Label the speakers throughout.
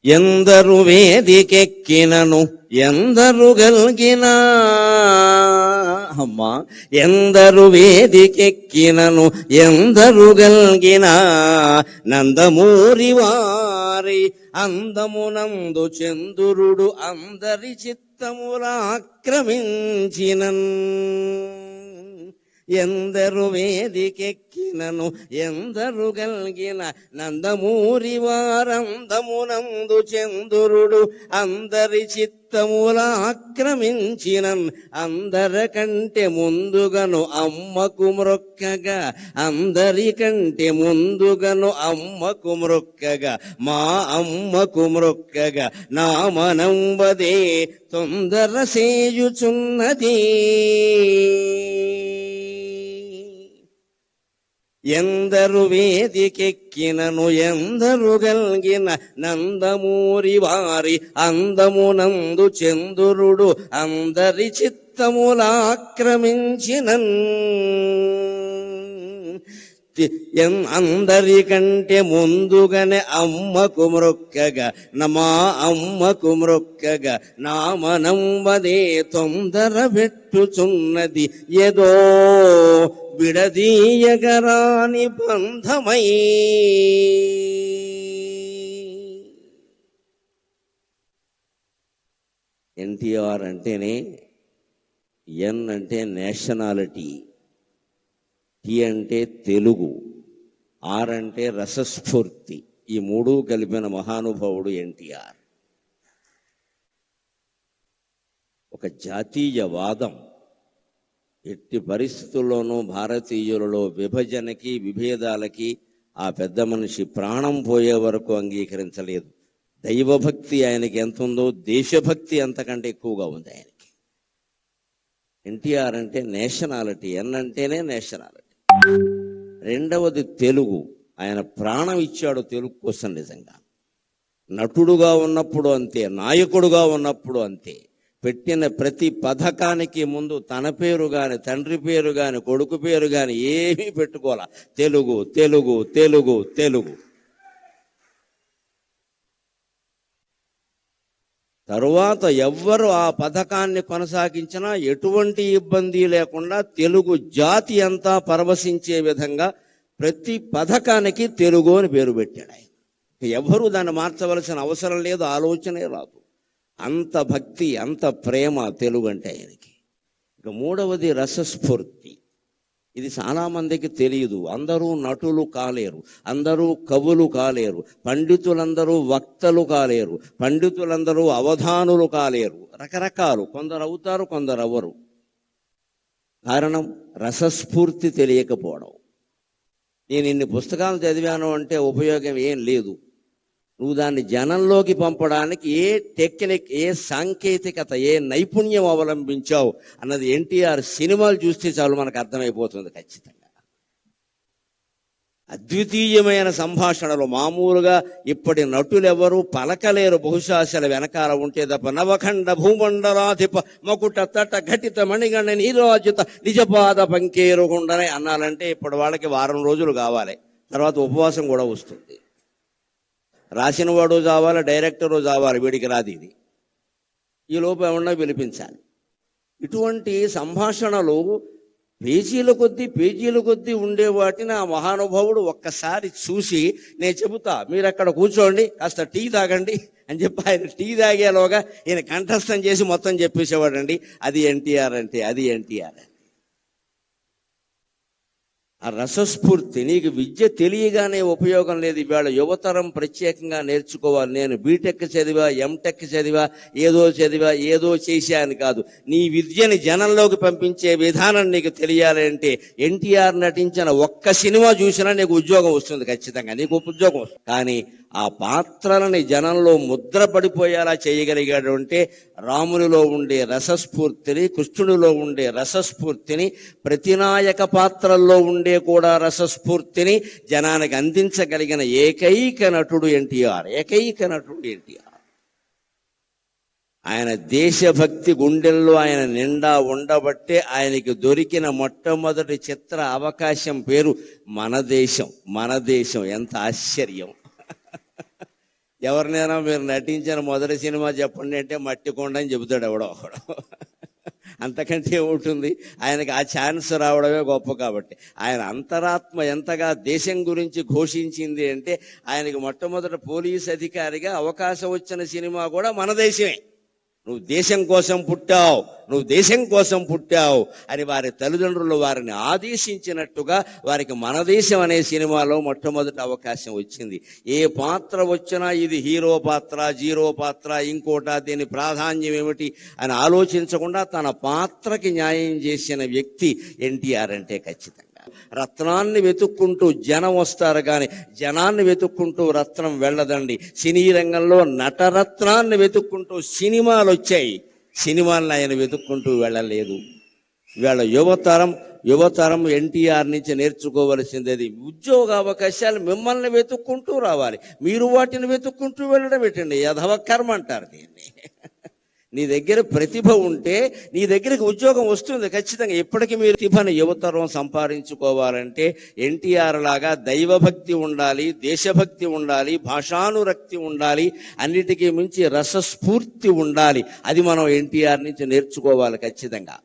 Speaker 1: ఎందరు వేదికెక్కినను ఎందరు గల్గినా, అమ్మా ఎందరు వేదికెక్కినను ఎందరు గల్గినా, నందమూరి వారి అందమునందు చంద్రుడు అందరి చిత్తములాక్రమించినన్. ఎందరు వేదికెక్కినను ఎందరు గల్గిన, నందమూరి వారందమునందు చంద్రుడు అందరి చిత్తములాక్రమించినన్. అందరికంటే ముందుగను అమ్మకు మ్రొక్కగా, అందరికంటే ముందుగను అమ్మకు మ్రొక్కగా, మా అమ్మకు మ్రొక్కగా నా మనంబదే తొందర సేయుచున్నది. ఎందరు వేదికెక్కినను ఎందరు గల్గిన, నందమూరి వారి అందమునందు చంద్రుడు అందరి చిత్తములాక్రమించినన్. అందరికంటే ముందుగానే అమ్మకు మ్రొక్కగా, మా అమ్మకు మ్రొక్కగా నా మనంబదే తొందర పెట్టుచున్నది. ఏదో విడదీయగరాని బంధమై. ఎన్టీఆర్ అంటేనే ఎన్ అంటే నేషనాలిటీ, టి అంటే తెలుగు, ఆర్ అంటే రసస్ఫూర్తి. ఈ మూడు కలిపిన మహానుభావుడు ఎన్టీఆర్. ఒక జాతీయవాదం ఎట్టి పరిస్థితుల్లోనూ భారతీయులలో విభజనకి విభేదాలకి ఆ పెద్ద మనిషి ప్రాణం పోయే వరకు అంగీకరించలేదు. దైవభక్తి ఆయనకి ఎంత ఉందో దేశభక్తి అంతకంటే ఎక్కువగా ఉంది ఆయనకి. ఎన్టీఆర్ అంటే నేషనాలిటీ, ఎన్ అంటేనే నేషనాలిటీ. రెండవది తెలుగు. ఆయన ప్రాణం ఇచ్చాడు తెలుగు కోసం. నిజంగా నటుడుగా ఉన్నప్పుడు అంతే, నాయకుడుగా ఉన్నప్పుడు అంతే. పెట్టిన ప్రతి పథకానికి ముందు తన పేరు గాని, తండ్రి పేరు గాని, కొడుకు పేరు గాని ఏమీ పెట్టుకోవాలా. తెలుగు తెలుగు తెలుగు తెలుగు. తరువాత ఎవ్వరు ఆ పథకాన్ని కొనసాగించినా ఎటువంటి ఇబ్బంది లేకుండా తెలుగు జాతి అంతా పరవశించే విధంగా ప్రతి పథకానికి తెలుగు అని పేరు పెట్టాడు ఆయన. ఎవ్వరూ దాన్ని మార్చవలసిన అవసరం లేదు, ఆలోచనే రాదు. అంత భక్తి, అంత ప్రేమ తెలుగు అంటే ఆయనకి. ఇక మూడవది రసస్ఫూర్తి. ఇది చాలా మందికి తెలియదు. అందరూ నటులు కాలేరు, అందరూ కవులు కాలేరు, పండితులందరూ వక్తలు కాలేరు, పండితులందరూ అవధానులు కాలేరు. రకరకాలు, కొందరు అవుతారు, కొందరు అవ్వరు. కారణం రసస్ఫూర్తి తెలియకపోవడం. నేను ఇన్ని పుస్తకాలు చదివాను అంటే ఉపయోగం ఏం లేదు. నువ్వు దాన్ని జనంలోకి పంపడానికి ఏ టెక్నిక్, ఏ సాంకేతికత, ఏ నైపుణ్యం అవలంబించావు అన్నది ఎన్టీఆర్ సినిమాలు చూస్తే చాలు మనకు అర్థమైపోతుంది ఖచ్చితంగా. అద్వితీయమైన సంభాషణలు. మామూలుగా ఇప్పటి నటులెవరూ పలకలేరు, బహుశా అసలు వెనకాల ఉంటే తప్ప. నవఖండ భూమండలాధిప మకుట తట ఘటిత మణిగణ నీరాజిత నిజపాద పంకేరుగుండనే అన్నాలంటే ఇప్పుడు వాళ్ళకి వారం రోజులు కావాలి, తర్వాత ఉపవాసం కూడా వస్తుంది. రాసిన వాడు చావాలి, డైరెక్టరు చావాలి, వీడికి రాదు ఇది. ఈ లోపు ఏమన్నా పిలిపించాలి. ఇటువంటి సంభాషణలు పేజీల కొద్దీ ఉండే వాటిని ఆ మహానుభావుడు ఒక్కసారి చూసి, నేను చెబుతా, మీరు అక్కడ కూర్చోండి, కాస్త టీ తాగండి అని చెప్పి ఆయన టీ తాగేలోగా ఈయన కంఠస్థం చేసి మొత్తం చెప్పేసేవాడండి. అది ఎన్టీఆర్ అంటే, అది ఎన్టీఆర్ అంటే. ఆ రసస్ఫూర్తి. నీకు విద్య తెలియగానే ఉపయోగం లేదు. ఇవాళ యువతరం ప్రత్యేకంగా నేర్చుకోవాలి. నేను బీటెక్ చదివా, ఎంటెక్ చదివా, ఏదో చేశా అని కాదు. నీ విద్యని జనంలోకి పంపించే విధానం నీకు తెలియాలి అంటే ఎన్టీఆర్ నటించిన ఒక్క సినిమా చూసినా నీకు ఉద్యోగం వస్తుంది ఖచ్చితంగా, నీకు ఉద్యోగం వస్తుంది. కానీ ఆ పాత్రలని జనంలో ముద్ర పడిపోయేలా చేయగలిగాడు అంటే రామునిలో ఉండే రసస్ఫూర్తిని, కృష్ణుడిలో ఉండే రసస్ఫూర్తిని, ప్రతినాయక పాత్రల్లో ఉండే కూడా రసస్ఫూర్తిని జనానికి అందించగలిగిన ఏకైక నటుడు ఎన్టీఆర్. ఆయన దేశభక్తి గుండెల్లో ఆయన నిండా ఉండబట్టే ఆయనకి దొరికిన మొట్టమొదటి చిత్ర అవకాశం పేరు మన దేశం. ఎంత ఆశ్చర్యం! ఎవరినైనా మీరు నటించిన మొదటి సినిమా చెప్పండి అంటే మట్టి కొండ అని చెబుతాడు ఎవడో ఒకడు. అంతకంటే ఏముంటుంది, ఆయనకి ఆ ఛాన్స్ రావడమే గొప్ప. కాబట్టి ఆయన అంతరాత్మ ఎంతగా దేశం గురించి ఘోషించింది అంటే, ఆయనకి మొట్టమొదట పోలీస్ అధికారిగా అవకాశం వచ్చిన సినిమా కూడా మన దేశమే. నువ్వు దేశం కోసం పుట్టావు, నువ్వు దేశం కోసం పుట్టావు అని వారి తల్లిదండ్రులు వారిని ఆదేశించినట్టుగా వారికి మన దేశం అనే సినిమాలో మొట్టమొదటి అవకాశం వచ్చింది. ఏ పాత్ర వచ్చినా ఇది హీరో పాత్ర, జీరో పాత్ర, ఇంకోట, దీని ప్రాధాన్యం ఏమిటి అని ఆలోచించకుండా తన పాత్రకి న్యాయం చేసిన వ్యక్తి ఎన్టీఆర్ అంటే ఖచ్చితంగా. రత్నాన్ని వెతుక్కుంటూ జనం వస్తారు కానీ జనాన్ని వెతుక్కుంటూ రత్నం వెళ్ళదండి. సినీ రంగంలో నటరత్నాన్ని వెతుక్కుంటూ సినిమాలు వచ్చాయి, సినిమాలను ఆయన వెతుక్కుంటూ వెళ్ళలేదు. ఇవాళ యువతరం ఎన్టీఆర్ నుంచి నేర్చుకోవలసింది ఉద్యోగ అవకాశాలు మిమ్మల్ని వెతుక్కుంటూ రావాలి, మీరు వాటిని వెతుక్కుంటూ వెళ్ళడం పెట్టండి. యధవ కర్మ అంటారు దీన్ని. నీ దగ్గర ప్రతిభ ఉంటే నీ దగ్గరికి ఉద్యోగం వస్తుంది ఖచ్చితంగా. ఇప్పటికీ మీరు ప్రతిభను యువతరం సంపాదించుకోవాలంటే ఎన్టీఆర్ లాగా దైవభక్తి ఉండాలి, దేశభక్తి ఉండాలి, భాషానురక్తి ఉండాలి, అన్నిటికీ మించి రసస్ఫూర్తి ఉండాలి. అది మనం ఎన్టీఆర్ నుంచి నేర్చుకోవాలి ఖచ్చితంగా.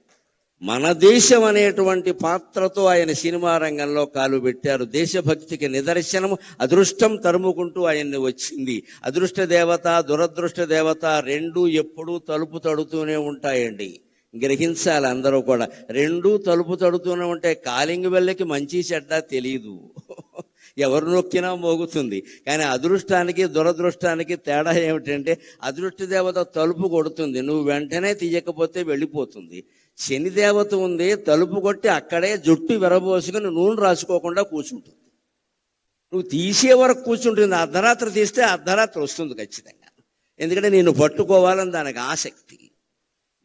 Speaker 1: మన దేశం అనేటువంటి పాత్రతో ఆయన సినిమా రంగంలో కాలు పెట్టారు. దేశభక్తికి నిదర్శనం అదృష్టం తరుముకుంటూ ఆయన్ని వచ్చింది. అదృష్ట దేవత, దురదృష్ట దేవత రెండూ ఎప్పుడూ తలుపు తడుతూనే ఉంటాయండి. గ్రహించాలి అందరూ కూడా. రెండూ తలుపు తడుతూనే ఉంటాయి. కాలింగ్ బెల్లకి మంచి చెడ్డ తెలియదు, ఎవరు నొక్కినా మోగుతుంది. కానీ అదృష్టానికి దురదృష్టానికి తేడా ఏమిటంటే, అదృష్ట దేవత తలుపు కొడుతుంది, నువ్వు వెంటనే తీయకపోతే వెళ్ళిపోతుంది. శని దేవత ఉంది, తలుపు కొట్టి అక్కడే జుట్టు విరబోసుకుని నూనె రాసుకోకుండా కూర్చుంటుంది. నువ్వు తీసే వరకు కూర్చుంటుంది. అర్ధరాత్రి తీస్తే అర్ధరాత్రి వస్తుంది ఖచ్చితంగా. ఎందుకంటే నిన్ను పట్టుకోవాలని దానికి ఆసక్తి.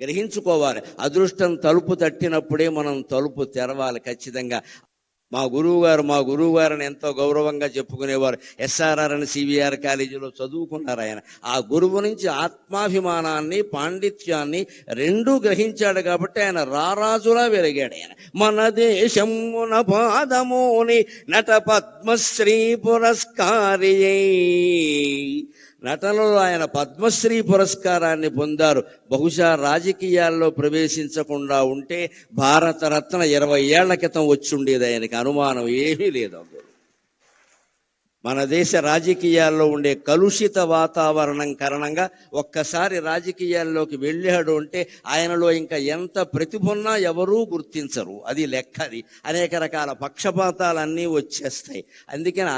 Speaker 1: గ్రహించుకోవాలి. అదృష్టం తలుపు తట్టినప్పుడే మనం తలుపు తెరవాలి ఖచ్చితంగా. మా గురువు గారిని ఎంతో గౌరవంగా చెప్పుకునేవారు. ఎస్ఆర్ఆర్ అని సివిఆర్ కాలేజీలో చదువుకున్నారు ఆయన. ఆ గురువు నుంచి ఆత్మాభిమానాన్ని, పాండిత్యాన్ని రెండూ గ్రహించాడు కాబట్టి ఆయన రారాజులా వెలిగాడు ఆయన. మన దేశమున పాదముని నట పద్మశ్రీ పురస్కారి. నటనలో ఆయన పద్మశ్రీ పురస్కారాన్ని పొందారు. బహుశా రాజకీయాల్లో ప్రవేశించకుండా ఉంటే భారతరత్న 20 ఏళ్ల క్రితం వచ్చుండేది ఆయనకి, అనుమానం ఏమీ లేదు. మన దేశ రాజకీయాల్లో ఉండే కలుషిత వాతావరణం కారణంగా ఒక్కసారి రాజకీయాల్లోకి వెళ్ళాడు అంటే ఆయనలో ఇంకా ఎంత ప్రతిభ ఉన్నా ఎవరూ గుర్తించరు. అది లెక్క. అది అనేక రకాల పక్షపాతాలన్నీ వచ్చేస్తాయి.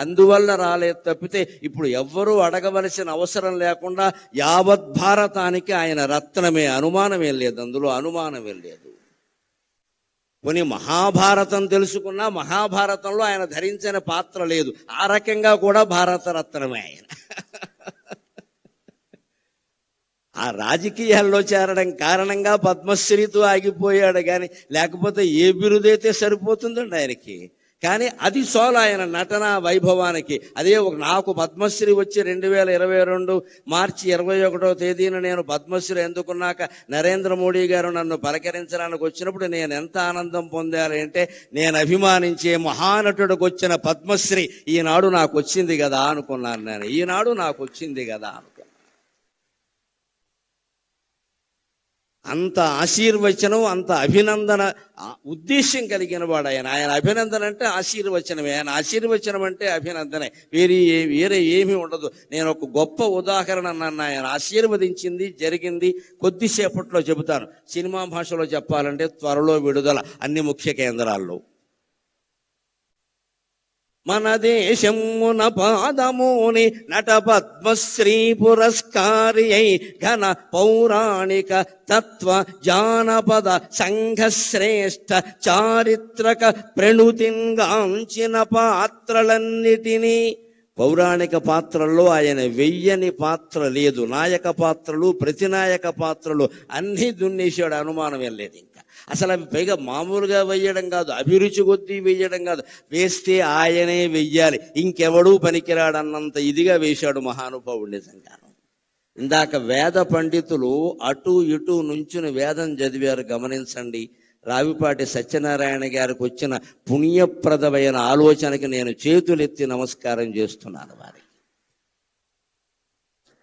Speaker 1: అందువల్ల రాలేదు తప్పితే ఇప్పుడు ఎవ్వరూ అడగవలసిన అవసరం లేకుండా యావత్ భారతానికి ఆయన రత్నమే, అనుమానమేం లేదు, అందులో అనుమానమేం లేదు. కొన్ని మహాభారతం తెలుసుకున్నా మహాభారతంలో ఆయన ధరించిన పాత్ర లేదు. ఆ రకంగా కూడా భారతరత్నమే ఆయన. ఆ రాజకీయాల్లో చేరడం కారణంగా పద్మశ్రీతో ఆగిపోయాడు కానీ లేకపోతే ఏ బిరుదైతే సరిపోతుందండి ఆయనకి. కానీ అది సోల్ ఆయన నటన వైభవానికి. అదే నాకు పద్మశ్రీ వచ్చి 2022 మార్చి 21వ తేదీన నేను పద్మశ్రీ ఎందుకున్నాక నరేంద్ర మోడీ గారు నన్ను పలకరించడానికి వచ్చినప్పుడు నేను ఎంత ఆనందం పొందాలి అంటే, నేను అభిమానించే మహానటుడికి వచ్చిన పద్మశ్రీ ఈనాడు నాకు వచ్చింది కదా అనుకున్నాను. నేను ఈనాడు నాకు వచ్చింది కదా అనుకున్నాను. అంత ఆశీర్వచనం, అంత అభినందన ఉద్దేశ్యం కలిగిన వాడు ఆయన. ఆయన అభినందన అంటే ఆశీర్వచనమే, ఆయన ఆశీర్వచనం అంటే అభినందనే, వేరే ఏమీ ఉండదు. నేను ఒక గొప్ప ఉదాహరణ నన్ను ఆయన ఆశీర్వదించింది జరిగింది కొద్దిసేపట్లో చెబుతాను. సినిమా భాషలో చెప్పాలంటే త్వరలో విడుదల అన్ని ముఖ్య కేంద్రాల్లో. మన దేశమున పాదముని నట పద్మశ్రీ పురస్కారి ఘన పౌరాణిక తత్వ జానపద సంఘ శ్రేష్ఠ చారిత్రక ప్రణుతింగాంచిన పాత్రలన్నిటినీ. పౌరాణిక పాత్రల్లో ఆయన వెయ్యని పాత్ర లేదు. నాయక పాత్రలు, ప్రతినాయక పాత్రలు అన్నీ దున్నేశాడు, అనుమానమే లేదు. ఇంకా అసలు అవి పైగా మామూలుగా వెయ్యడం కాదు, అభిరుచి కొద్దీ వెయ్యడం కాదు, వేస్తే ఆయనే వెయ్యాలి, ఇంకెవడూ పనికిరాడన్నంత ఇదిగా వేశాడు మహానుభావుడు నిజంగాను. ఇందాక వేద పండితులు అటు ఇటు నుంచుని వేదం చదివారు, గమనించండి. రావిపాటి సత్యనారాయణ గారికి వచ్చిన పుణ్యప్రదమైన ఆలోచనకి నేను చేతులెత్తి నమస్కారం చేస్తున్నాను వారికి.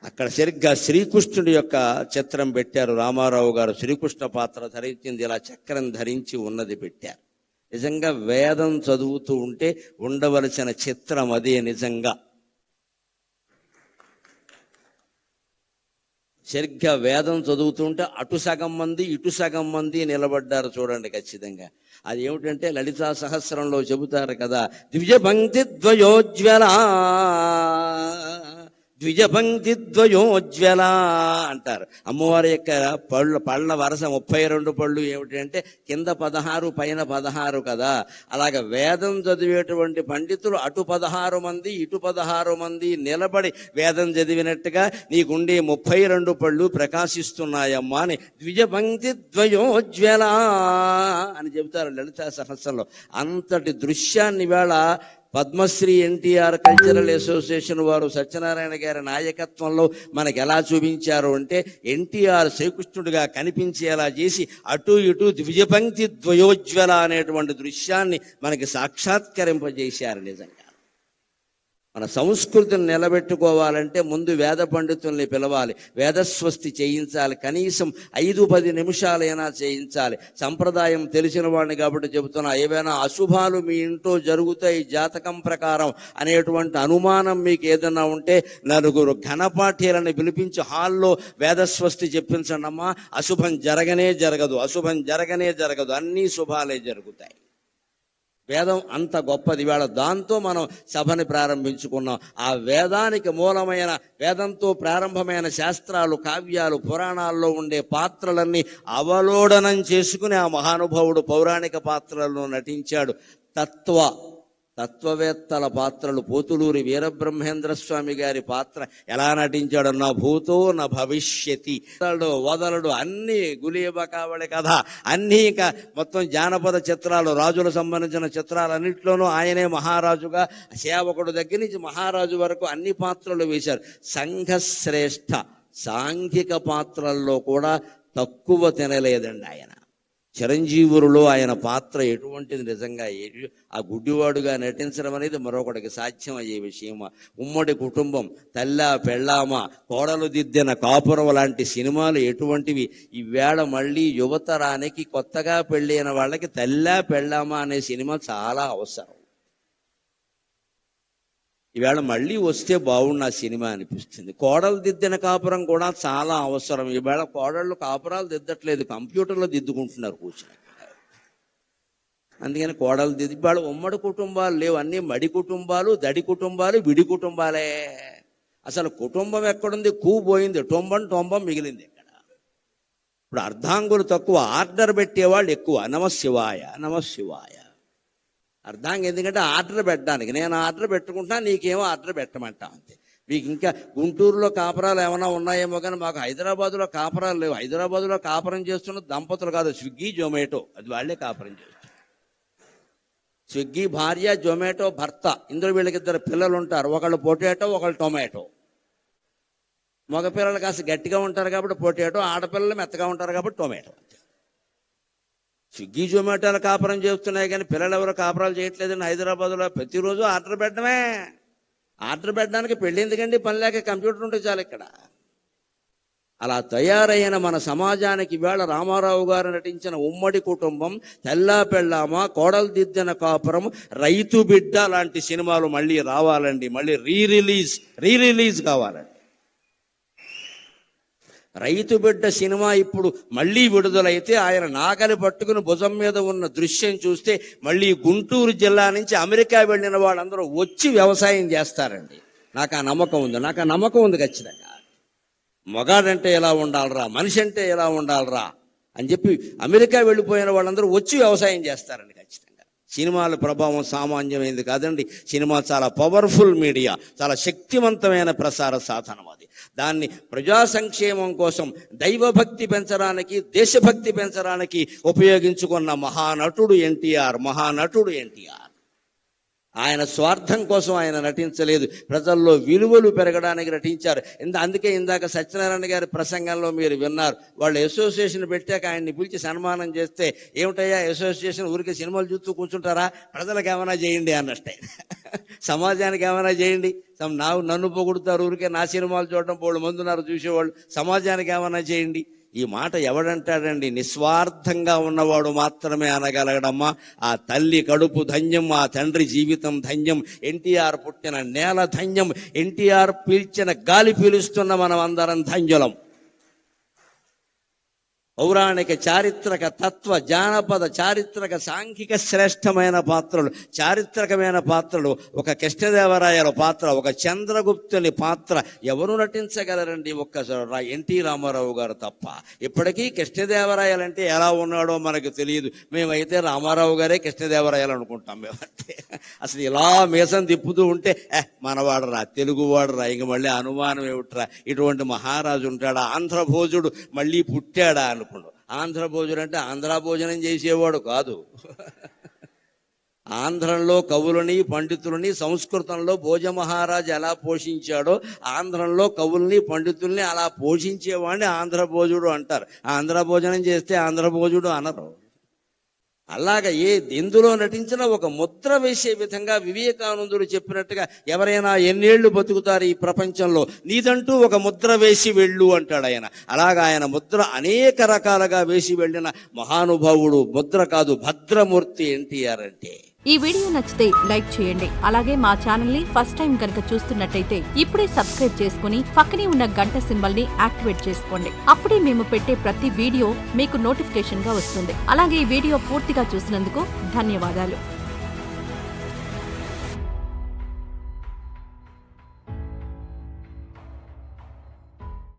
Speaker 1: అక్కడ సరిగ్గా శ్రీకృష్ణుడి యొక్క చిత్రం పెట్టారు. రామారావు గారు శ్రీకృష్ణ పాత్ర ధరించింది, ఇలా చక్రం ధరించి ఉన్నది పెట్టారు. నిజంగా వేదం చదువుతూ ఉంటే ఉండవలసిన చిత్రం అదే. నిజంగా సరిగ్గా వేదం చదువుతుంటే అటు సగం మంది ఇటు సగం మంది నిలబడ్డారు చూడండి. ఖచ్చితంగా అది ఏమిటంటే లలితా సహస్రంలో చెబుతారు కదా, ద్విజపంక్తి ద్వయోజ్వల ద్విజపంక్తి ద్వయోజ్వల అంటారు. అమ్మవారి యొక్క పళ్ళ వరస 32 పళ్ళు ఏమిటంటే కింద 16 పైన 16 కదా. అలాగ వేదం చదివేటువంటి పండితులు అటు 16 మంది ఇటు 16 మంది నిలబడి వేదం చదివినట్టుగా నీకుండే 32 పళ్ళు ప్రకాశిస్తున్నాయమ్మా అని ద్విజపంక్తి ద్వయోజ్వల అని చెబుతారు లలితా సహస్రంలో. అంతటి దృశ్యాన్ని వేళ పద్మశ్రీ ఎన్టీఆర్ కల్చరల్ అసోసియేషన్ వారు సత్యనారాయణ గారి నాయకత్వంలో మనకు ఎలా చూపించారు అంటే, ఎన్టీఆర్ శ్రీకృష్ణుడిగా కనిపించేలా చేసి అటు ఇటు ద్విజపంక్తి ద్వయోజ్వల అనేటువంటి దృశ్యాన్ని మనకి సాక్షాత్కరింపజేశారు. నిజంగా మన సంస్కృతిని నిలబెట్టుకోవాలంటే ముందు వేద పండితుల్ని పిలవాలి, వేదస్వస్తి చేయించాలి, కనీసం 5-10 నిమిషాలైనా చేయించాలి. సంప్రదాయం తెలిసిన వాడిని కాబట్టి చెబుతున్నా, ఏవైనా అశుభాలు మీ ఇంట్లో జరుగుతాయి జాతకం ప్రకారం అనేటువంటి అనుమానం మీకు ఏదైనా ఉంటే 4 ఘనపాఠ్యాలను పిలిపించి హాల్లో వేదస్వస్తి చెప్పించండి అమ్మా. అశుభం జరగనే జరగదు, అశుభం జరగనే జరగదు, అన్నీ శుభాలే జరుగుతాయి. వేదం అంత గొప్పది. వేళ దాంతో మనం సభని ప్రారంభించుకున్నాం. ఆ వేదానికి మూలమైన, వేదంతో ప్రారంభమైన శాస్త్రాలు, కావ్యాలు, పురాణాల్లో ఉండే పాత్రలన్నీ అవలోడనం చేసుకుని ఆ మహానుభావుడు పౌరాణిక పాత్రలను నటించాడు. తత్వవేత్తల పాత్రలు, పోతులూరి వీరబ్రహ్మేంద్ర స్వామి గారి పాత్ర ఎలా నటించాడు. నా భూతో నా భవిష్యతి, వదలడు, అన్ని గులీబకావళి కథ, అన్నీ ఇంకా మొత్తం జానపద చిత్రాలు, రాజులకు సంబంధించిన చిత్రాలన్నింటిలోనూ ఆయనే మహారాజుగా, సేవకుడు దగ్గర నుంచి మహారాజు వరకు అన్ని పాత్రలు వేశారు. సంఘశ్రేష్ఠ సాంఘిక పాత్రల్లో కూడా తక్కువ తినలేదండి ఆయన. చిరంజీవులలో ఆయన పాత్ర ఎటువంటిది, నిజంగా ఆ గుడ్డివాడుగా నటించడం అనేది మరొకటికి సాధ్యం అయ్యే విషయమా. ఉమ్మడి కుటుంబం, తల్లా పెళ్ళామా, కోడలు దిద్దిన కాపురం లాంటి సినిమాలు ఎటువంటివి. ఈవేళ మళ్ళీ యువతరానికి కొత్తగా పెళ్ళైన వాళ్ళకి తల్లా పెళ్ళామా అనే సినిమా చాలా అవసరం. ఈవేళ మళ్ళీ వస్తే బాగుండు ఆ సినిమా అనిపిస్తుంది. కోడలు దిద్దిన కాపురం కూడా చాలా అవసరం. ఈవేళ కోడళ్ళు కాపురాలు దిద్దట్లేదు, కంప్యూటర్లో దిద్దుకుంటున్నారు కూర్చుని. అందుకని కోడలు దిద్ది, ఇవాళ ఉమ్మడి కుటుంబాలు లేవు, అన్ని మడి కుటుంబాలు, దడి కుటుంబాలు, విడి కుటుంబాలే. అసలు కుటుంబం ఎక్కడుంది? పోయింది, టొంబం మిగిలింది ఇక్కడ. ఇప్పుడు అర్ధాంగులు తక్కువ, ఆర్డర్ పెట్టేవాళ్ళు ఎక్కువ. నమశివాయ నమశివాయ. అర్ధాంగం ఎందుకంటే ఆర్డర్ పెట్టడానికి, నేను ఆర్డర్ పెట్టుకుంటా, నీకేమో ఆర్డర్ పెట్టమంటా అంతే. మీకు ఇంకా గుంటూరులో కాపురాలు ఏమైనా ఉన్నాయేమో కానీ మాకు హైదరాబాద్లో కాపురాలు లేవు. హైదరాబాద్లో కాపురం చేస్తున్న దంపతులు కాదు, స్విగ్గీ జొమాటో, అది వాళ్ళే కాపురం చేస్తారు. స్విగ్గీ భార్య, జొమాటో భర్త, ఇందులో వీళ్ళకి 2 పిల్లలు ఉంటారు. ఒకళ్ళు పొటాటో, ఒకళ్ళు టొమాటో. మగ పిల్లలు కాస్త గట్టిగా ఉంటారు కాబట్టి పొటాటో, ఆడపిల్లలు మెత్తగా ఉంటారు కాబట్టి టొమాటో. స్విగ్గీ జొమాటోలు కాపురం చేస్తున్నాయి కానీ పిల్లలు ఎవరు కాపురాలు చేయట్లేదండి. హైదరాబాద్లో ప్రతిరోజు ఆర్డర్ పెట్టడమే. ఆర్డర్ పెట్టడానికి పెళ్ళి ఎందుకండి, పని లేక కంప్యూటర్ ఉంటే చాలు ఇక్కడ. అలా తయారైన మన సమాజానికి వేళ రామారావు గారు నటించిన ఉమ్మడి కుటుంబం, తెల్లా పెళ్ళామా, కోడలు దిద్దిన కాపురం, రైతు బిడ్డ లాంటి సినిమాలు మళ్ళీ రావాలండి. మళ్ళీ రీ రిలీజ్ కావాలండి. రైతు బిడ్డ సినిమా ఇప్పుడు మళ్ళీ విడుదలైతే ఆయన నాగలి పట్టుకుని భుజం మీద ఉన్న దృశ్యం చూస్తే మళ్ళీ గుంటూరు జిల్లా నుంచి అమెరికా వెళ్ళిన వాళ్ళందరూ వచ్చి వ్యవసాయం చేస్తారండి. నాకు ఆ నమ్మకం ఉంది ఖచ్చితంగా. మగాడంటే ఎలా ఉండాలరా, మనిషి అంటే ఎలా ఉండాలరా అని చెప్పి అమెరికా వెళ్ళిపోయిన వాళ్ళందరూ వచ్చి వ్యవసాయం చేస్తారండి ఖచ్చితంగా. సినిమాల ప్రభావం సామాన్యమైనది కాదండి. సినిమా చాలా పవర్ఫుల్ మీడియా, చాలా శక్తివంతమైన ప్రసార సాధనం. అది దాన్ని ప్రజా సంక్షేమం కోసం, దైవభక్తి పెంచడానికి, దేశభక్తి పెంచడానికి ఉపయోగించుకున్న మహానటుడు ఎన్టీఆర్. ఆయన స్వార్థం కోసం ఆయన నటించలేదు, ప్రజల్లో విలువలు పెరగడానికి నటించారు. అందుకే ఇందాక సత్యనారాయణ గారి ప్రసంగంలో మీరు విన్నారు, వాళ్ళు అసోసియేషన్ పెట్టాక ఆయన్ని పిలిచి సన్మానం చేస్తే, ఏమిటయ్యా అసోసియేషన్ ఊరికి సినిమాలు చూస్తూ కూర్చుంటారా, ప్రజలకు ఏమైనా చేయండి అన్నట్టే. సమాజానికి ఏమైనా చేయండి. నన్ను పొగుడుతారు, ఊరికే నా సినిమాలు చూడడం బోళ్ళు మంది ఉన్నారు చూసేవాళ్ళు. సమాజానికి ఏమైనా చేయండి. ఈ మాట ఎవడంటాడండి? నిస్వార్థంగా ఉన్నవాడు మాత్రమే అనగలగడమ్మా. ఆ తల్లి కడుపు ధన్యం, ఆ తండ్రి జీవితం ధన్యం, ఎన్టీఆర్ పుట్టిన నేల ధన్యం, ఎన్టీఆర్ పీల్చిన గాలి పీలుస్తున్న మనం అందరం ధన్యులం. పౌరాణిక, చారిత్రక, తత్వ, జానపద, చారిత్రక, సాంఘిక శ్రేష్టమైన పాత్రలు, చారిత్రకమైన పాత్రలు. ఒక కృష్ణదేవరాయల పాత్ర, ఒక చంద్రగుప్తుని పాత్ర ఎవరు నటించగలరండి? ఎన్టీ రామారావు గారు తప్ప. ఇప్పటికీ కృష్ణదేవరాయలంటే ఎలా ఉన్నాడో మనకు తెలియదు. మేమైతే రామారావు గారే కృష్ణదేవరాయలు అనుకుంటాం. మేమంటే అసలు ఇలా మీసం తిప్పుతూ ఉంటే మనవాడరా, తెలుగువాడరా, ఇంక మళ్ళీ అనుమానం ఏమిట్రా, ఇటువంటి మహారాజు ఉంటాడా, ఆంధ్రభోజుడు మళ్ళీ పుట్టాడా అనుకోండు. ఆంధ్రభోజుడు అంటే ఆంధ్ర భోజనం చేసేవాడు కాదు. ఆంధ్రంలో కవులని, పండితులని, సంస్కృతంలో భోజమహారాజు ఎలా పోషించాడో ఆంధ్రంలో కవుల్ని, పండితుల్ని అలా పోషించేవాడిని ఆంధ్రభోజుడు అంటారు. ఆంధ్ర భోజనం చేస్తే ఆంధ్రభోజుడు అనరు. అలాగ ఎందులో నటించినా ఒక ముద్ర వేసే విధంగా వివేకానందుడు చెప్పినట్టుగా ఎవరైనా ఎన్నేళ్లు బతుకుతారు ఈ ప్రపంచంలో, నీదంటూ ఒక ముద్ర వేసి వెళ్ళు అంటాడు ఆయన. అలాగా ఆయన ముద్ర అనేక రకాలుగా వేసి వెళ్ళిన మహానుభావుడు. ముద్ర కాదు, భద్రమూర్తి ఎన్టీఆర్ అంటే.
Speaker 2: ఈ వీడియో నచ్చితే లైక్ చేయండి. అలాగే మా ఛానల్ ని ఫస్ట్ టైం కనుక చూస్తున్నట్టయితే ఇప్పుడే సబ్స్క్రైబ్ చేసుకుని పక్కనే ఉన్న గంట సింబల్ ని యాక్టివేట్ చేసుకోండి. అప్పుడే మేము పెట్టే ప్రతి వీడియో మీకు నోటిఫికేషన్ గా వస్తుంది. అలాగే ఈ వీడియో పూర్తిగా చూసినందుకు ధన్యవాదాలు.